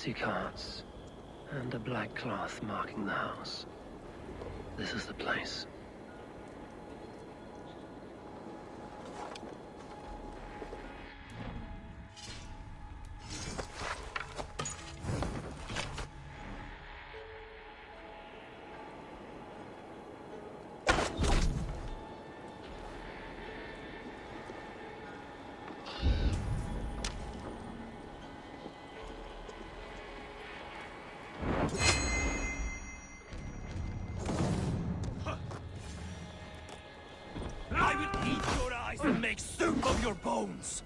legacy cards, and a black cloth marking the house. This is the place. I will eat your eyes and make soup of your bones!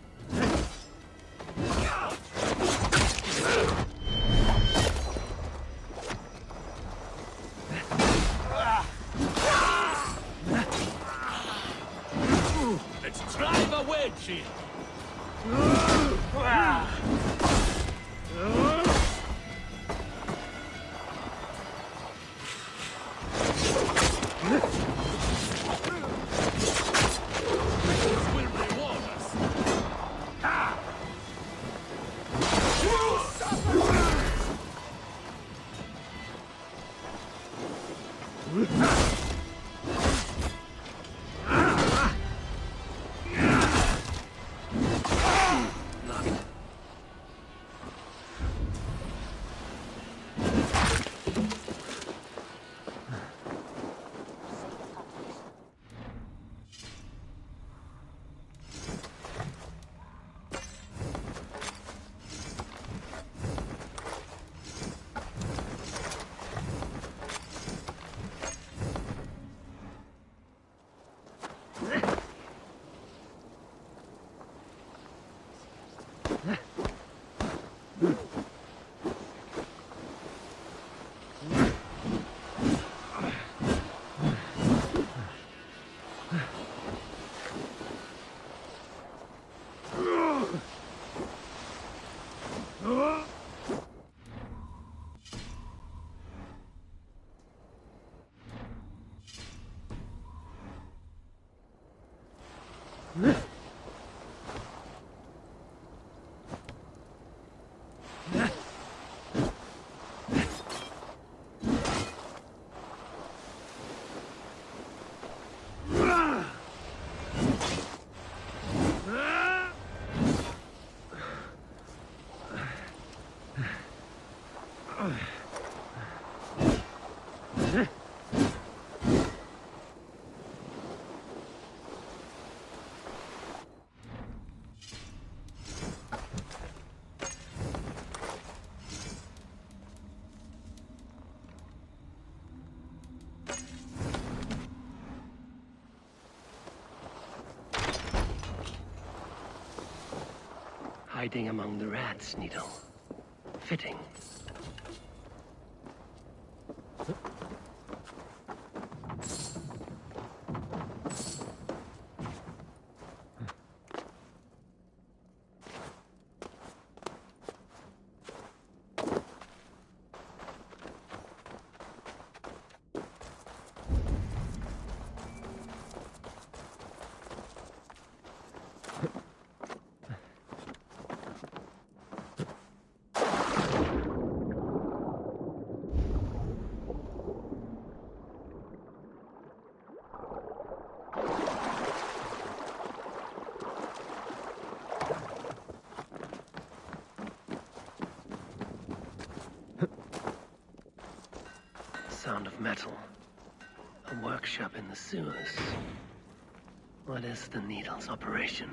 Let's drive a wedge here! Hiding among the rats, Needle. Fitting. Sound of metal. A workshop in the sewers. What is the Needle's operation?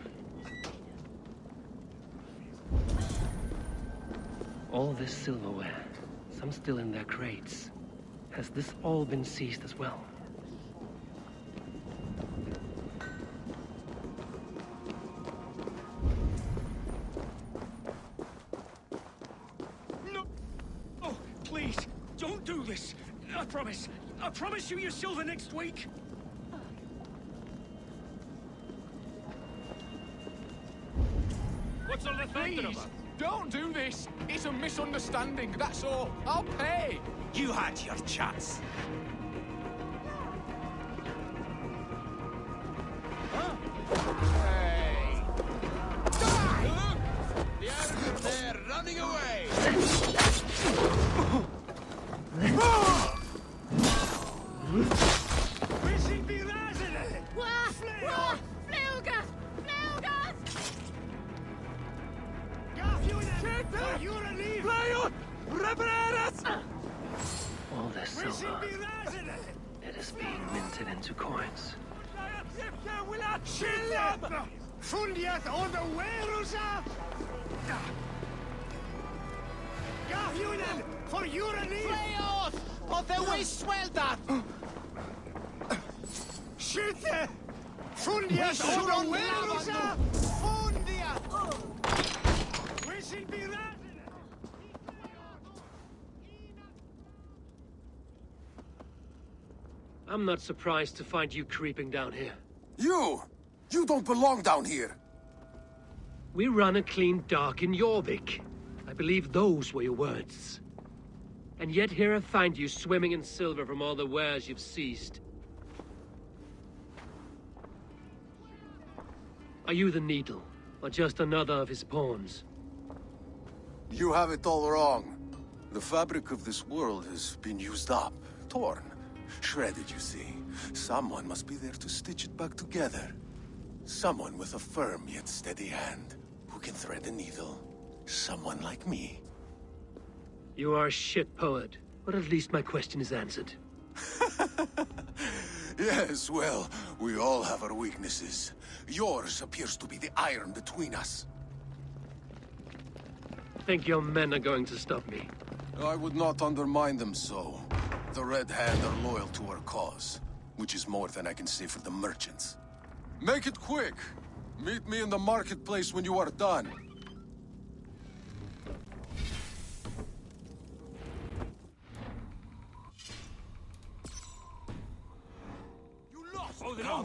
All this silverware, some still in their crates. Has this all been seized as well? No! Oh, please, don't do this! I promise you your silver next week! What's all the thunder Please, about? don't do this. It's a misunderstanding, that's all. I'll pay. You had your chance. Hey. Die! Look! The others are there running away! Wishing be resident! Flugas! Flugas! Gafunen! Uranil! All this Wishing silver, be resident! it is being minted into coins. Fundiat on the Werusa! Gafunen! For Uranil! Freos! Och det är sweldat! Skytte! Fundiat on the Werusa! Fundiat! Wishing be resident! I'm not surprised to find you creeping down here. You! You don't belong down here! We run a clean dock in Jorvik. I believe those were your words. And yet here I find you swimming in silver from all the wares you've seized. Are you the Needle, or just another of his pawns? You have it all wrong. The fabric of this world has been used up, torn, shredded, you see. Someone must be there to stitch it back together. Someone with a firm yet steady hand, who can thread a needle. Someone like me. You are a shit poet, but at least my question is answered. Yes, well, we all have our weaknesses. Yours appears to be the iron between us. Think your men are going to stop me? I would not undermine them so. The Red Hand are loyal to our cause, which is more than I can say for the merchants. Make it quick! Meet me in the marketplace when you are done. You lost! Oh, no!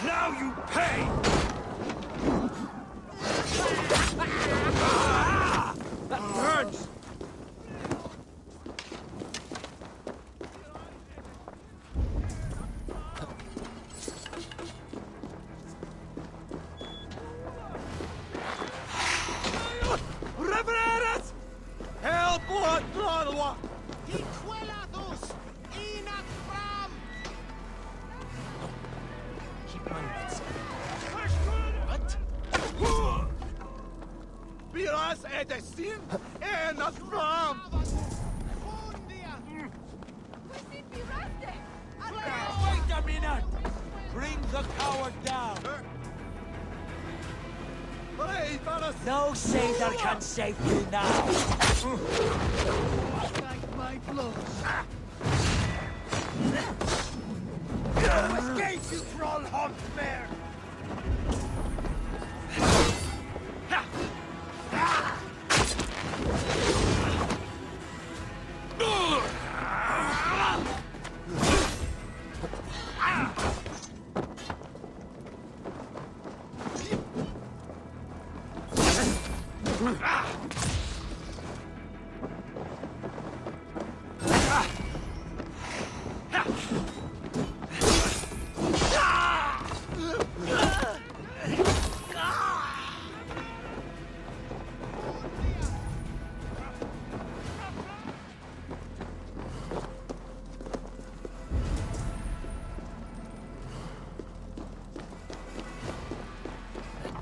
Now you pay! That hurts! Revereres! Help! Blood! Hiquelatus! Inat fram! Keep running, What? Biras edesin enat fram! Fundiat! Wait a minute! Bring the coward down! No Caesar can save you now. Like my blood! Escape, you troll hog bear!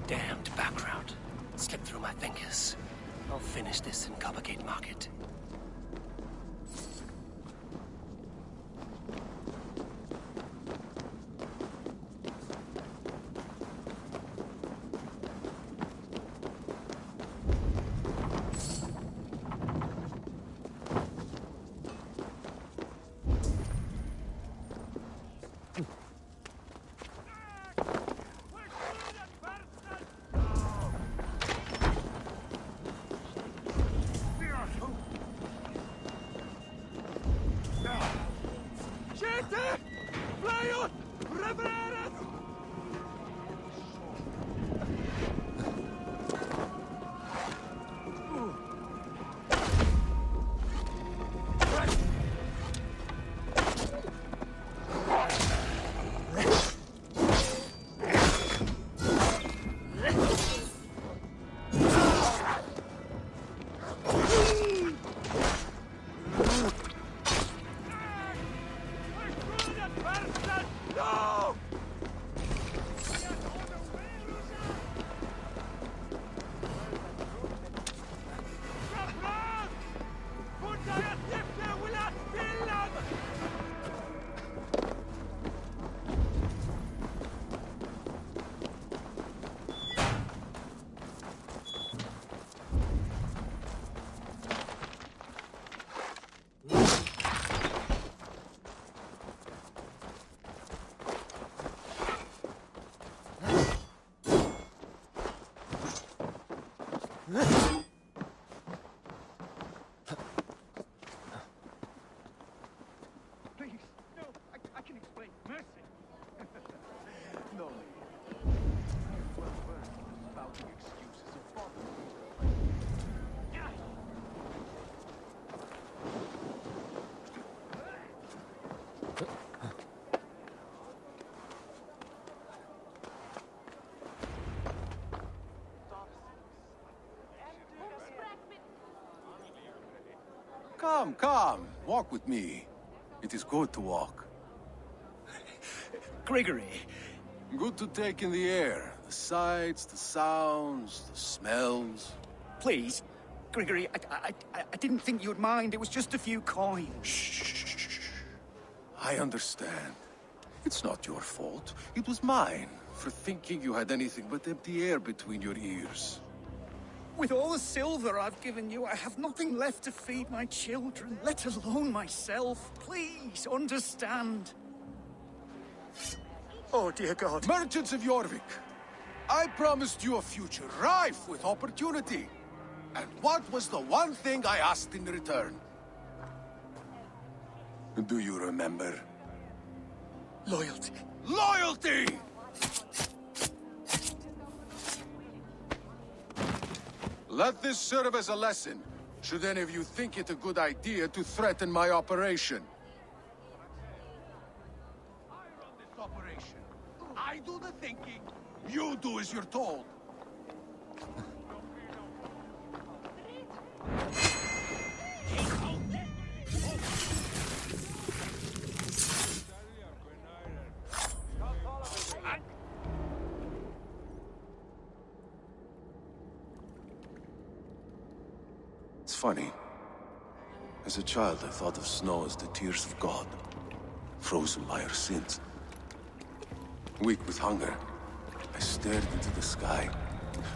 Damned back route. Slipped through my fingers. I'll finish this in Coppergate Market. Come, come. Walk with me. It is good to walk. Grigory, Good to take in the air. The sights, the sounds, the smells. please. Grigory, I didn't think you'd mind. It was just a few coins. Shh. I understand. It's not your fault. It was mine, for thinking you had anything but empty air between your ears. With all the silver I've given you, I have nothing left to feed my children, let alone myself. Please, understand. Oh, dear God. Merchants of Jorvik, I promised you a future rife with opportunity. And what was the one thing I asked in return? Do you remember? Loyalty. Loyalty! Let this serve as a lesson, should any of you think it a good idea to threaten my operation. I run this operation. I do the thinking. You do as you're told. It's funny. As a child, I thought of snow as the tears of God, frozen by our sins. Weak with hunger, I stared into the sky,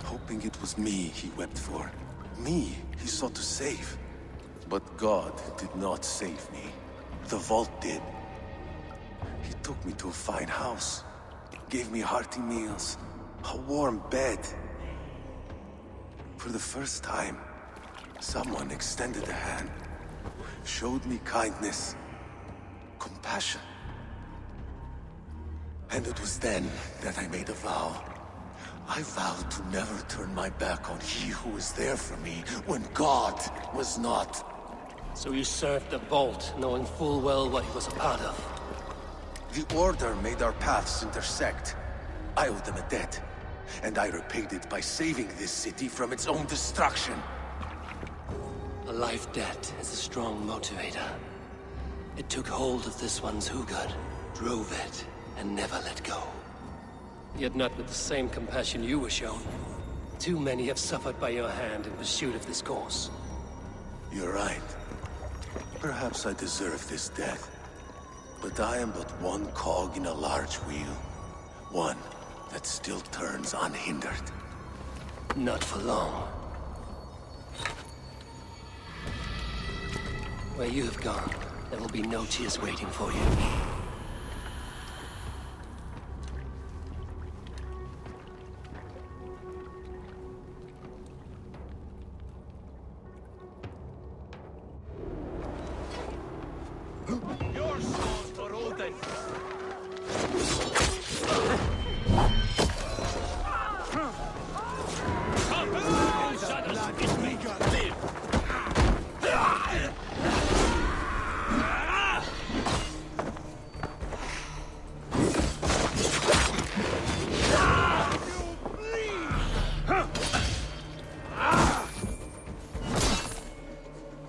hoping it was me he wept for. Me he sought to save. But God did not save me. The vault did. He took me to a fine house, gave me hearty meals, a warm bed. For the first time, someone extended a hand, showed me kindness, compassion. And it was then that I made a vow. I vowed to never turn my back on he who was there for me when God was not. So you served the Vault, knowing full well what he was a part of. The Order made our paths intersect. I owed them a debt, and I repaid it by saving this city from its own destruction. A life debt is a strong motivator. It took hold of this one's Hugad, drove it, and never let go. Yet not with the same compassion you were shown. Too many have suffered by your hand in pursuit of this cause. You're right. Perhaps I deserve this death. But I am but one cog in a large wheel. One that still turns unhindered. Not for long. Where you have gone, there will be no tears waiting for you. Your souls for Odin.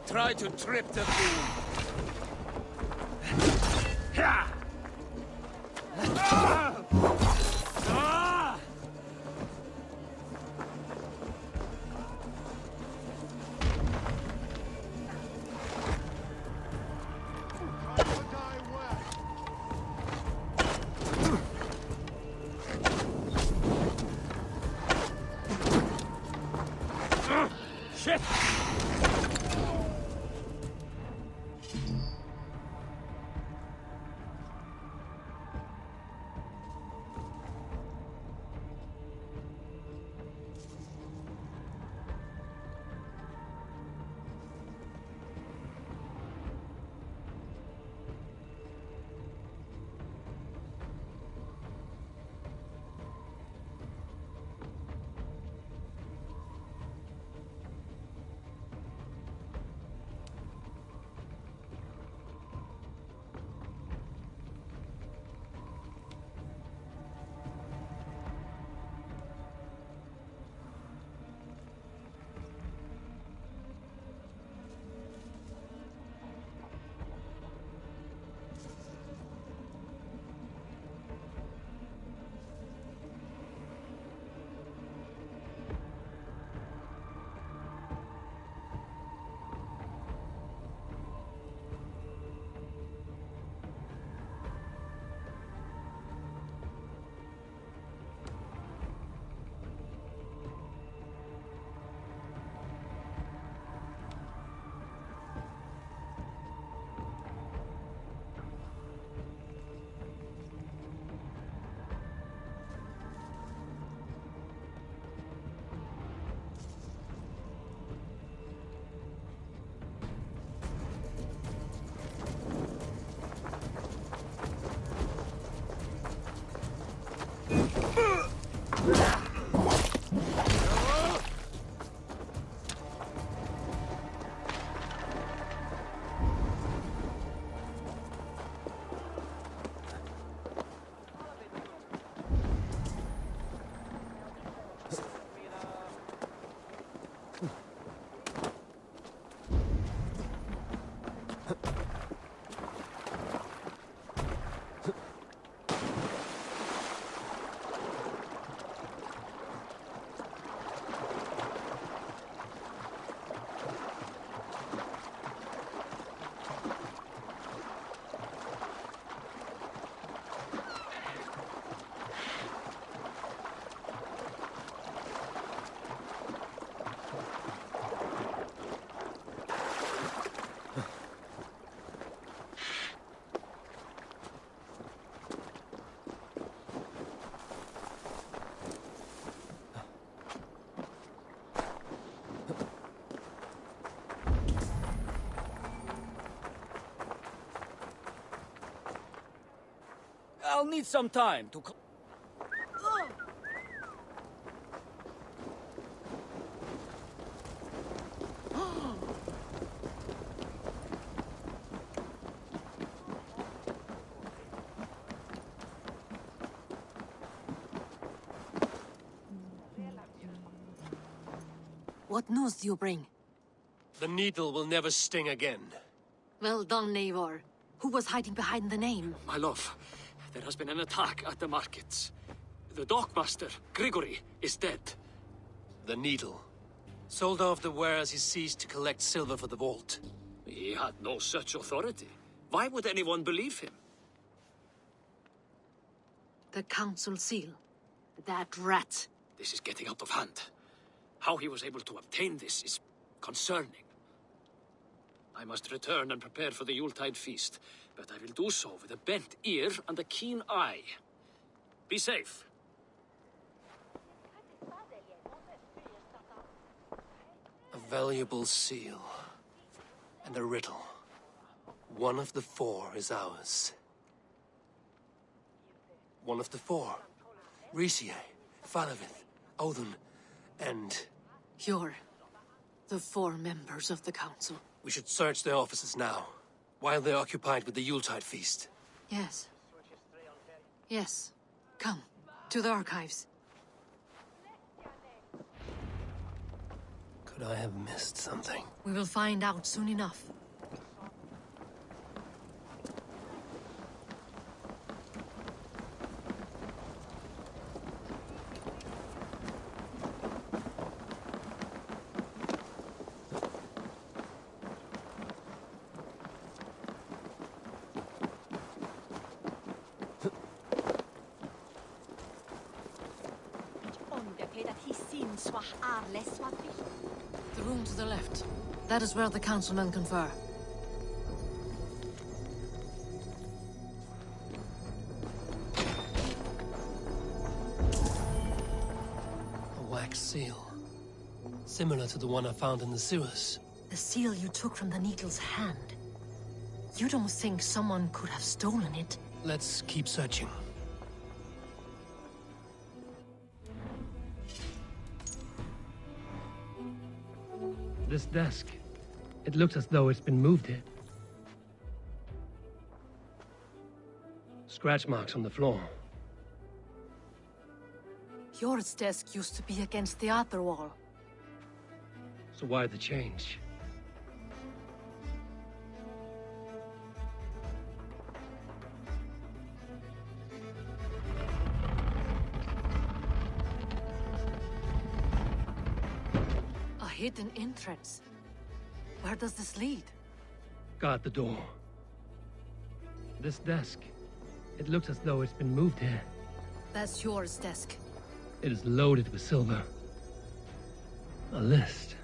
Try to trip the beam. Shit! I'll need some time to... What news do you bring? The needle will never sting again. Well done, Eivor. Who was hiding behind the name? My love, there has been an attack at the markets. The dockmaster, Grigory, is dead. The needle. Sold off the wares he seized to collect silver for the vault. He had no such authority. Why would anyone believe him? The council seal. That rat. This is getting out of hand. How he was able to obtain this is concerning. I must return and prepare for the Yuletide feast, but I will do so with a bent ear and a keen eye. Be safe. A valuable seal. And a riddle. One of the four is ours. One of the four. Ricie, Falavith, Odin, and... You're the four members of the council. We should search their offices now, while they're occupied with the Yuletide feast. Yes. Yes. Come, to the archives. Could I have missed something? We will find out soon enough. The room to the left. That is where the councilmen confer. A wax seal. Similar to the one I found in the sewers. The seal you took from the needle's hand. You don't think someone could have stolen it? Let's keep searching. This desk. It looks as though it's been moved here. Scratch marks on the floor. Yours desk used to be against the other wall. So why the change? A hidden entrance. Where does this lead? Guard the door. This desk. It looks as though it's been moved here. That's yours desk. It is loaded with silver. A list.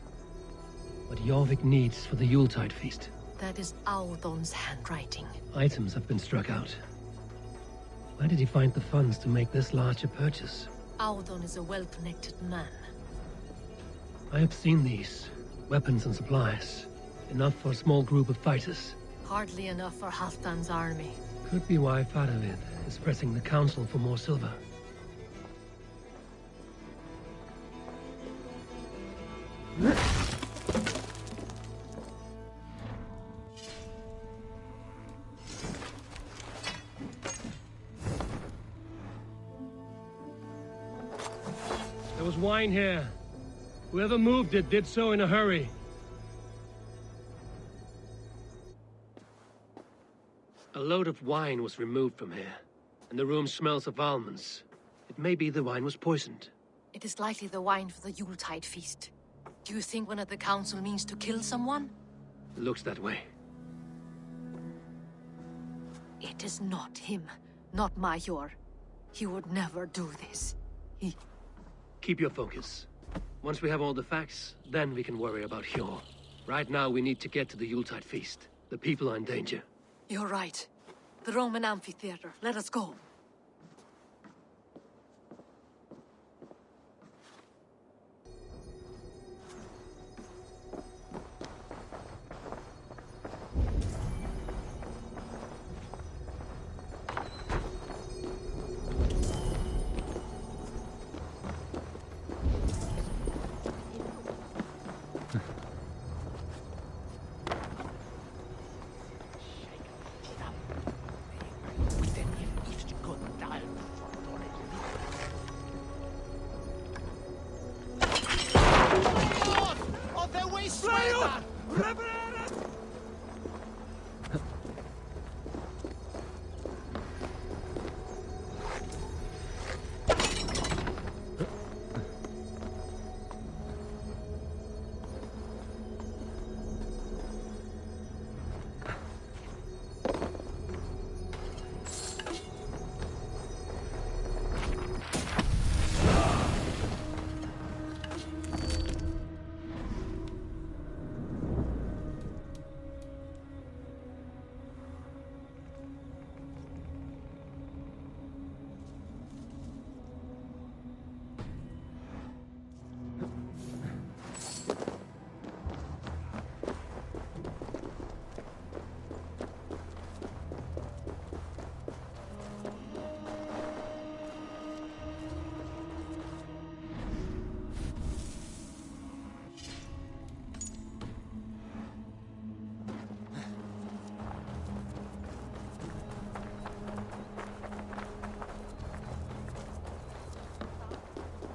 What Jorvik needs for the Yuletide feast. That is Audon's handwriting. Items have been struck out. Where did he find the funds to make this large a purchase? Audon is a well-connected man. I have seen these. Weapons and supplies. Enough for a small group of fighters. Hardly enough for Halfdan's army. Could be why Faravid is pressing the council for more silver. There was wine here. Whoever moved it did so in a hurry. A load of wine was removed from here, and the room smells of almonds. It may be the wine was poisoned. It is likely the wine for the Yuletide feast. Do you think one of the council means to kill someone? Looks that way. It is not him, not Major. He would never do this. Keep your focus. Once we have all the facts, then we can worry about Hjor. Right now, we need to get to the Yuletide feast. The people are in danger. You're right. The Roman amphitheater. Let us go.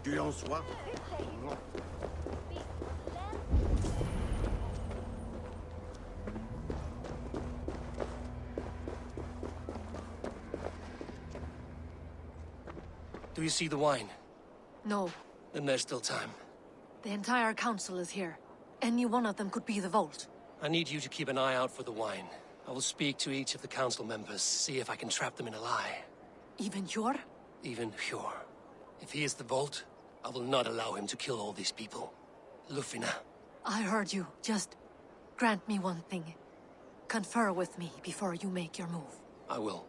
Qu'il en soit. Do you see the wine? No. Then there's still time. The entire council is here. Any one of them could be the Vault. I need you to keep an eye out for the wine. I will speak to each of the council members, see if I can trap them in a lie. Even Hjor? Even Hjor. If he is the Vault, I will not allow him to kill all these people. Lufina. I heard you. Just grant me one thing. Confer with me before you make your move. I will.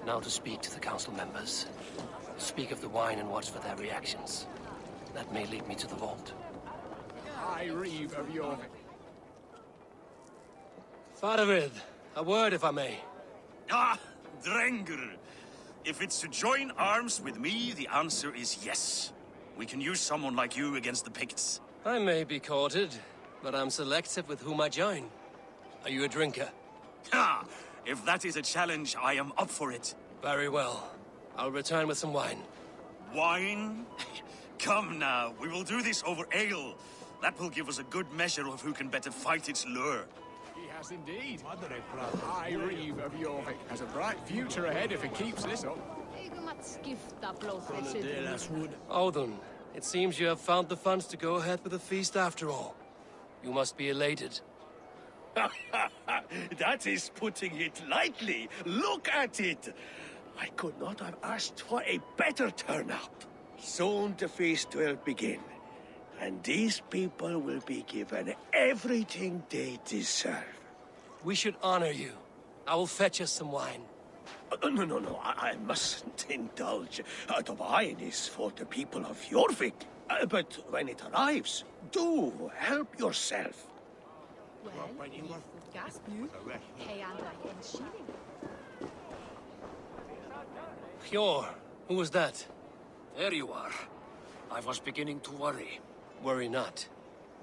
Now to speak to the council members. Speak of the wine and watch for their reactions. That may lead me to the vault. I reeve of your... Faravid, a word if I may. Ah, Drengr. If it's to join arms with me, the answer is yes. We can use someone like you against the Picts. I may be courted, but I'm selective with whom I join. Are you a drinker? Ha! If that is a challenge, I am up for it. Very well. I'll return with some wine. Wine? Come now, we will do this over ale. That will give us a good measure of who can better fight its lure. He has indeed. I reeve of Jorvik has a bright future ahead if he keeps this up. Odin, it seems you have found the funds to go ahead with the feast after all. You must be elated. That is putting it lightly. Look at it. I could not have asked for a better turnout. Soon the feast will begin, and these people will be given everything they deserve. We should honor you. I will fetch us some wine. No, I mustn't indulge. The wine is for the people of Jorvik. But when it arrives, do help yourself. Hjor, who was that? There you are. I was beginning to worry. Worry not.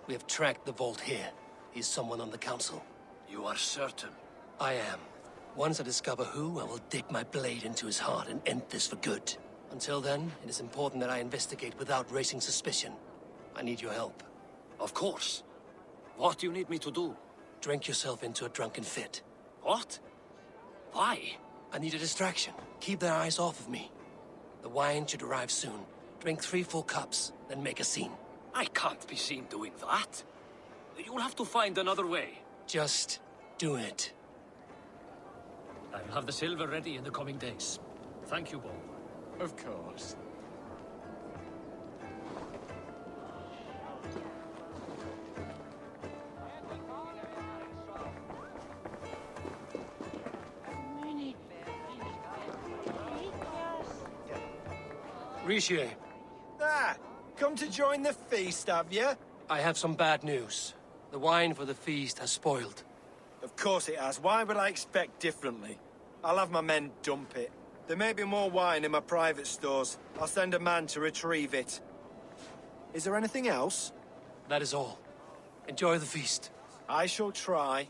We have tracked the vault here. He's someone on the council. You are certain? I am. Once I discover who, I will dig my blade into his heart and end this for good. Until then, it is important that I investigate without raising suspicion. I need your help. Of course. What do you need me to do? Drink yourself into a drunken fit. What? Why? I need a distraction. Keep their eyes off of me. The wine should arrive soon. Drink 3 full cups, then make a scene. I can't be seen doing that. You'll have to find another way. Just do it. I will have the silver ready in the coming days. Thank you, Bo. Of course. Rishi, Come to join the feast, have you? I have some bad news. The wine for the feast has spoiled. Of course it has. Why would I expect differently? I'll have my men dump it. There may be more wine in my private stores. I'll send a man to retrieve it. Is there anything else? That is all. Enjoy the feast. I shall try.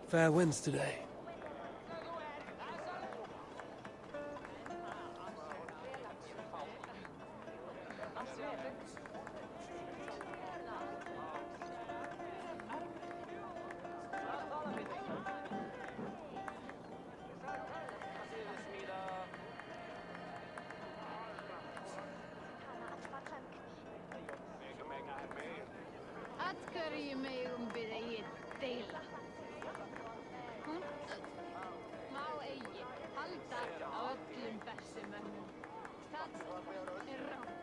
Fair winds today. Att hverju megum við eigið deila. Hún má eigi halda á öllum bestu mönnum. Það er rátt.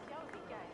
Sjáðu í gær.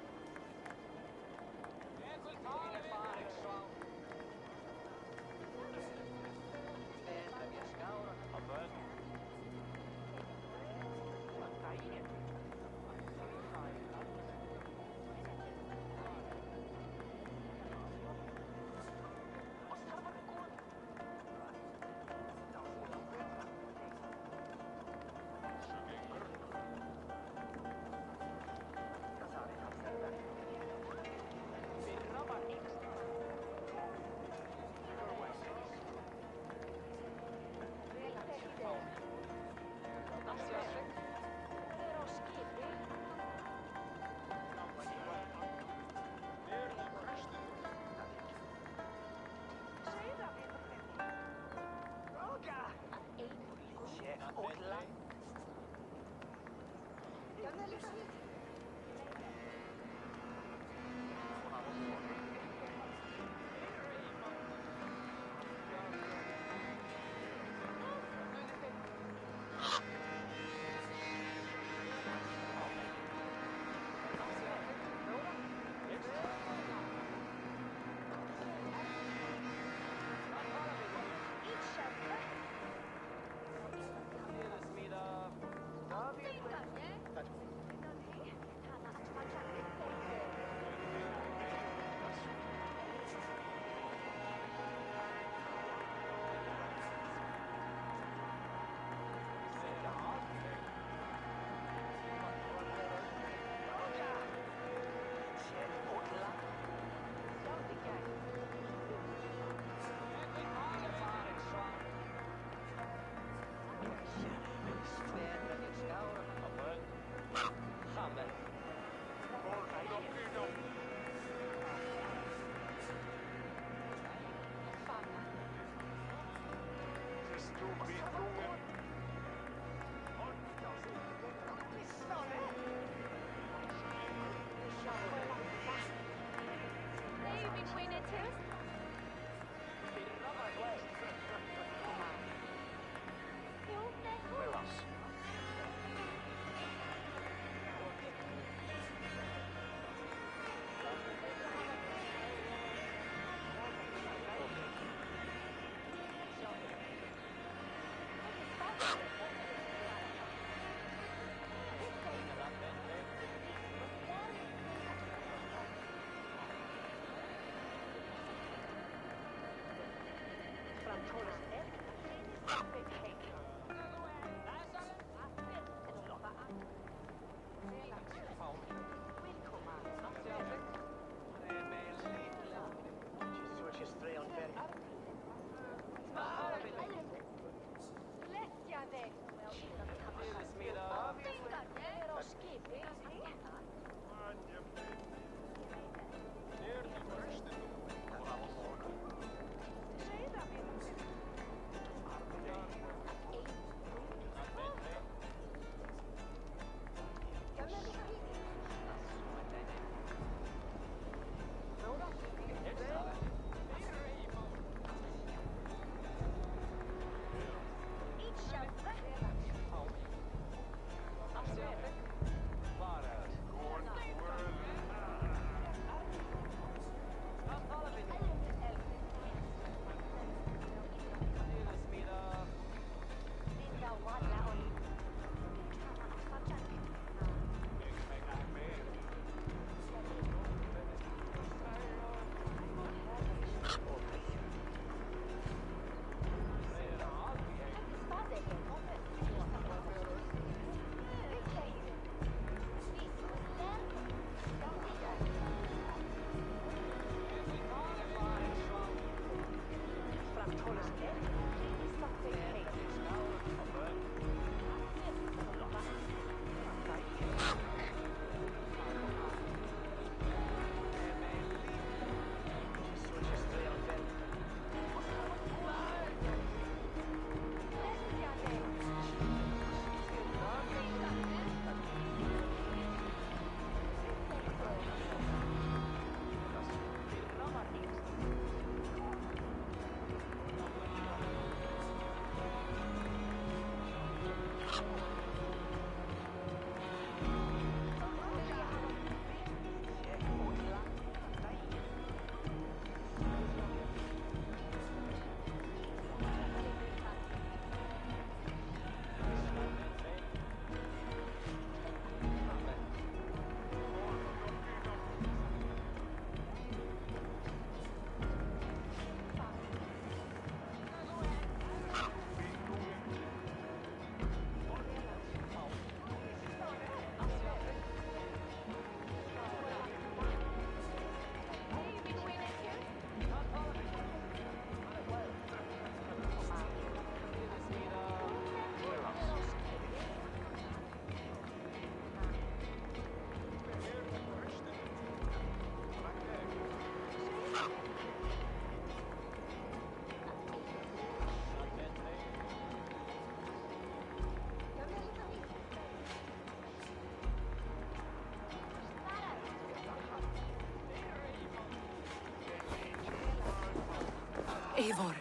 Eivor,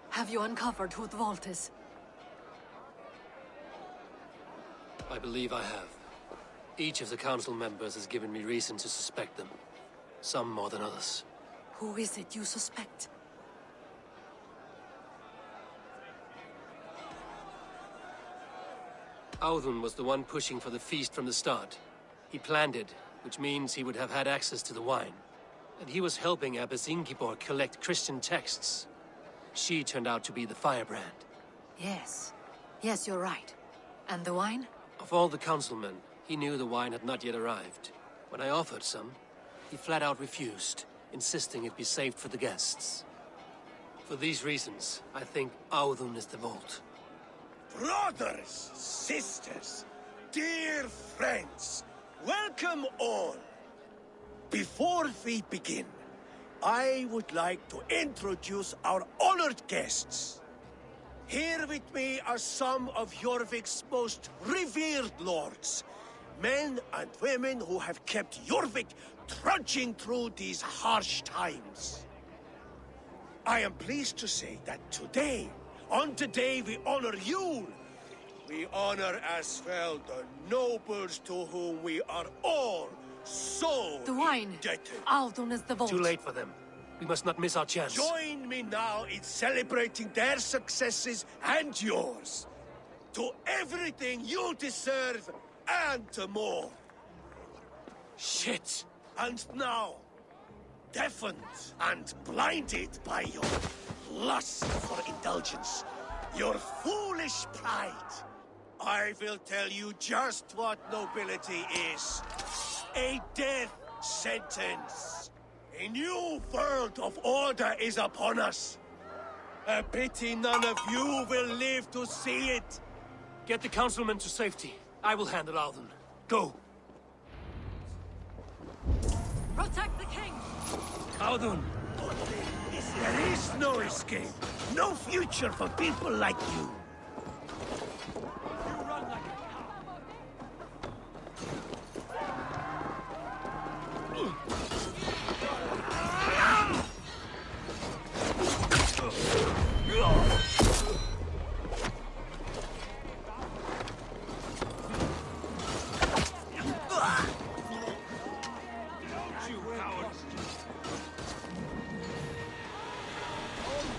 have you uncovered who the vault is? I believe I have. Each of the council members has given me reason to suspect them. Some more than others. Who is it you suspect? Audun was the one pushing for the feast from the start. He planned it, which means he would have had access to the wine. And he was helping Abbess Ingibor collect Christian texts. She turned out to be the firebrand. Yes. Yes, you're right. And the wine? Of all the councilmen, he knew the wine had not yet arrived. When I offered some, he flat out refused, insisting it be saved for the guests. For these reasons, I think Audun is the vault. Brothers, sisters, dear friends, welcome all. Before we begin, I would like to introduce our honored guests. Here with me are some of Jorvik's most revered lords. Men and women who have kept Jorvik trudging through these harsh times. I am pleased to say that today, on the day we honor Yule, we honor as well the nobles to whom we are all so The wine! indebted. Audun is the vault. Too late for them. We must not miss our chance. Join me now in celebrating their successes and yours. To everything you deserve and more. Shit! And now, deafened and blinded by your lust for indulgence, your foolish pride, I will tell you just what nobility is. A death sentence. A new world of order is upon us. A pity none of you will live to see it. Get the councilmen to safety. I will handle Audun. Go! Protect the king! Audun! There is no escape. No future for people like you.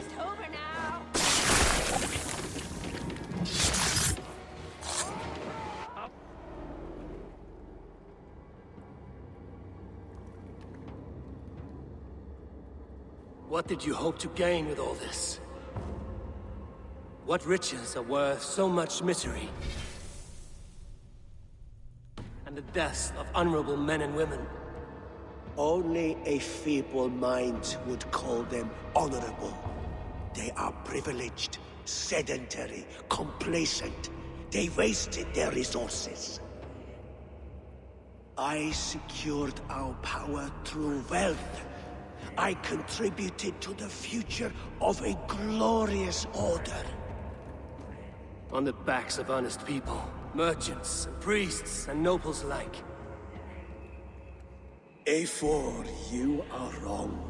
It's over now. What did you hope to gain with all this? What riches are worth so much misery? And the deaths of honorable men and women? Only a feeble mind would call them honorable. They are privileged, sedentary, complacent. They wasted their resources. I secured our power through wealth. I contributed to the future of a glorious order. On the backs of honest people, merchants, and priests, and nobles alike. Eivor, you are wrong.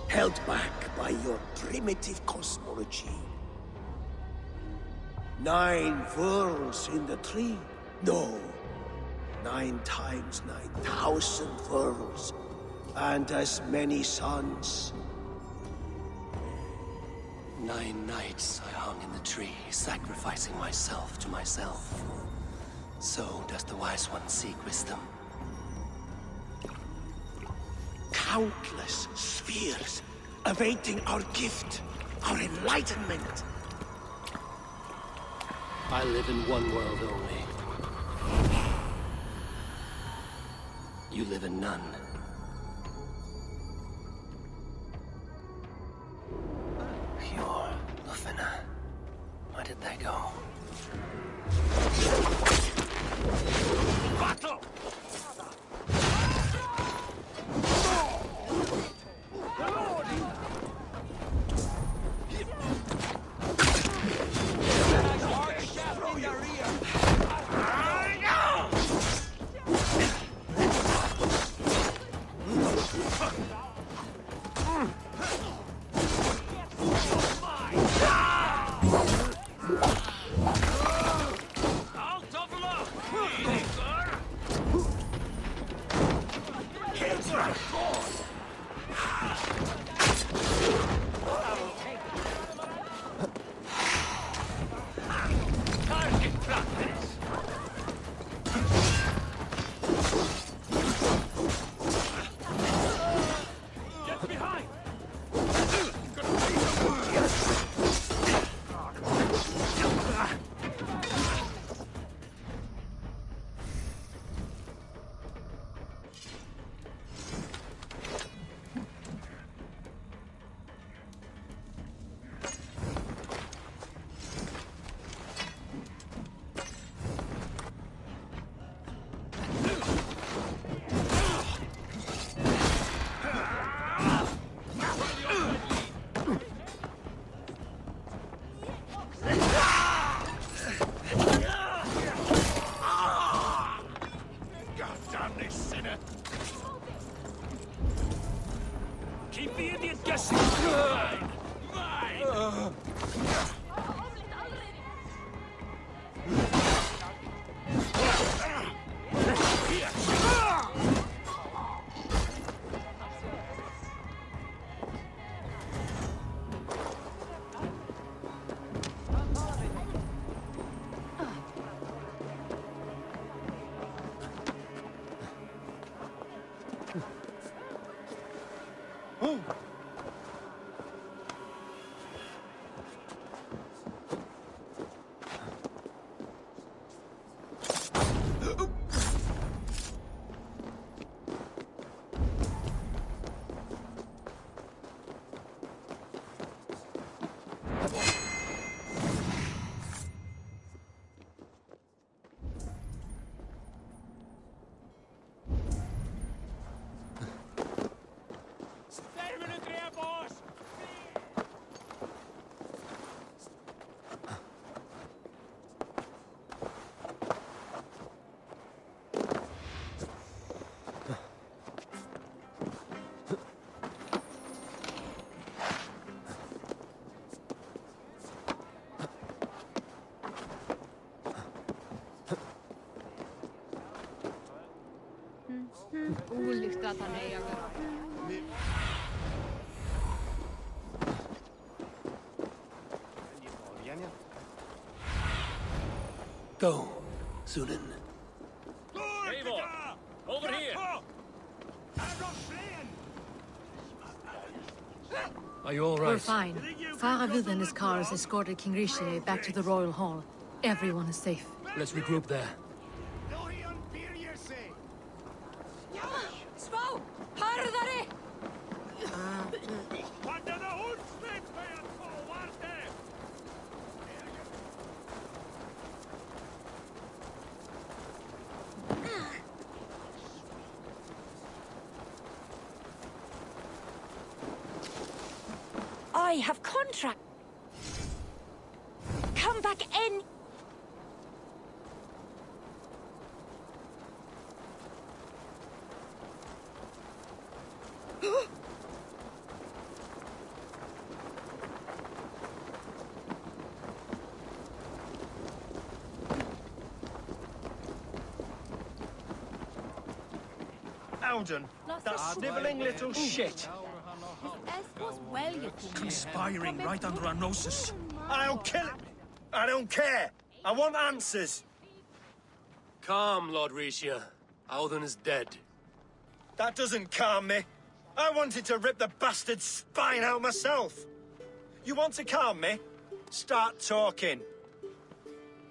Held back by your primitive cosmology. 9 worlds in the tree? No. 9 times 9,000 worlds. And as many suns. 9 nights I hung in the tree, sacrificing myself to myself. So does the Wise One seek wisdom. Countless spheres awaiting our gift, our enlightenment. I live in one world only. You live in none. Pure Lufina. Where did they go? Battle! Target practice! Get behind! God damn this sinner! Keep the idiot guessing! Mine! Mine! Go, Sunan. Eivor! Over here! Are you all right? We're fine. Faravid and his cars escorted King Richelieu back to the Royal Hall. Everyone is safe. Let's regroup there. Svå! Hardare! I have contract. Come back in. Alden, that snivelling little shit. Conspiring right under our noses. I'll kill it. I don't care. I want answers. Calm, Lord Rishia. Audun is dead. That doesn't calm me. I wanted to rip the bastard's spine out myself. You want to calm me? Start talking.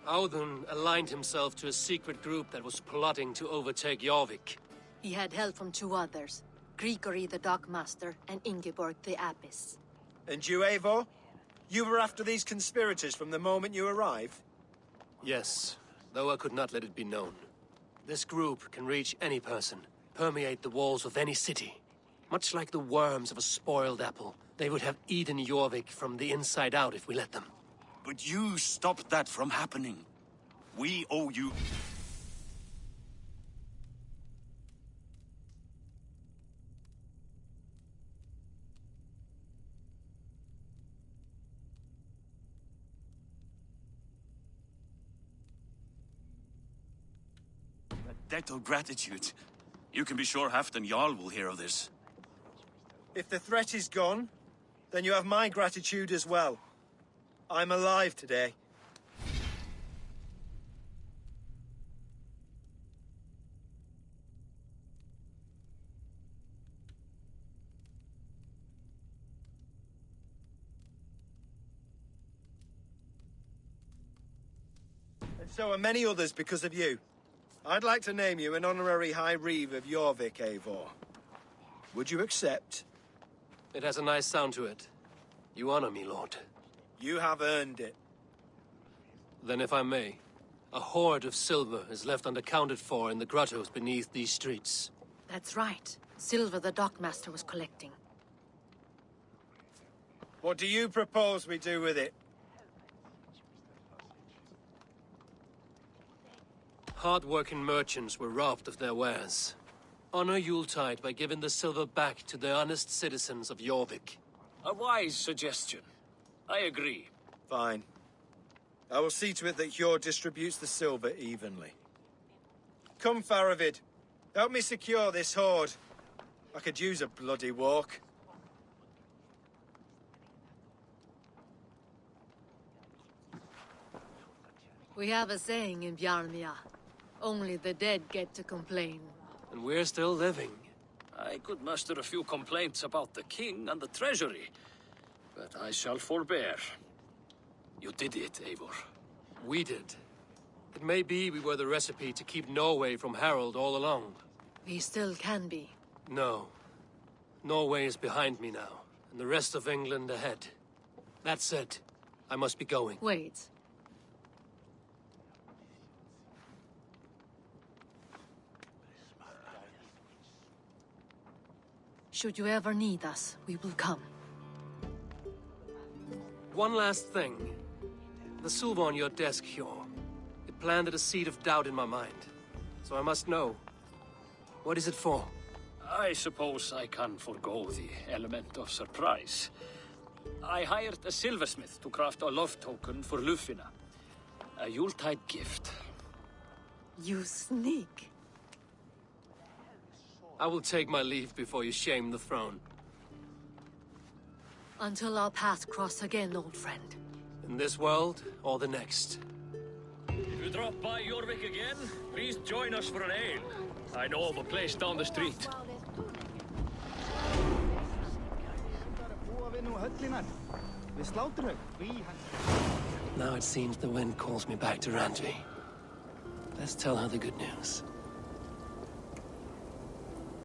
Audun aligned himself to a secret group that was plotting to overtake Jorvik. He had help from two others. Grigory the Dockmaster and Ingeborg the Abbess. And you, Eivor? You were after these conspirators from the moment you arrived? Yes, though I could not let it be known. This group can reach any person, permeate the walls of any city. Much like the worms of a spoiled apple, they would have eaten Jorvik from the inside out if we let them. But you stopped that from happening. We owe you... a debt of gratitude. You can be sure Halfdan Jarl will hear of this. If the threat is gone, then you have my gratitude as well. I'm alive today. And so are many others because of you. I'd like to name you an honorary High Reeve of Jorvik, Eivor. Would you accept? It has a nice sound to it. You honor me, Lord. You have earned it. Then if I may, a hoard of silver is left unaccounted for in the grottos beneath these streets. That's right. Silver the Dockmaster was collecting. What do you propose we do with it? Hard-working merchants were robbed of their wares. Honor Yuletide by giving the silver back to the honest citizens of Jorvik. A wise suggestion. I agree. Fine. I will see to it that Hjord distributes the silver evenly. Come, Faravid. Help me secure this hoard. I could use a bloody walk. We have a saying in Bjarmia. Only the dead get to complain. And we're still living. I could muster a few complaints about the king and the treasury, but I shall forbear. You did it, Eivor. We did. It may be we were the recipe to keep Norway from Harald all along. We still can be. No. Norway is behind me now, and the rest of England ahead. That said, I must be going. Wait. Should you ever need us, we will come. One last thing. The silver on your desk, Hjor. It planted a seed of doubt in my mind. So I must know. What is it for? I suppose I can forego the element of surprise. I hired a silversmith to craft a love token for Lufina. A Yuletide gift. You sneak. I will take my leave before you shame the throne. Until our paths cross again, old friend. In this world, or the next. If you drop by Jorvik again, please join us for an ale. I know of a place down the street. Now it seems the wind calls me back to Randvi. Let's tell her the good news.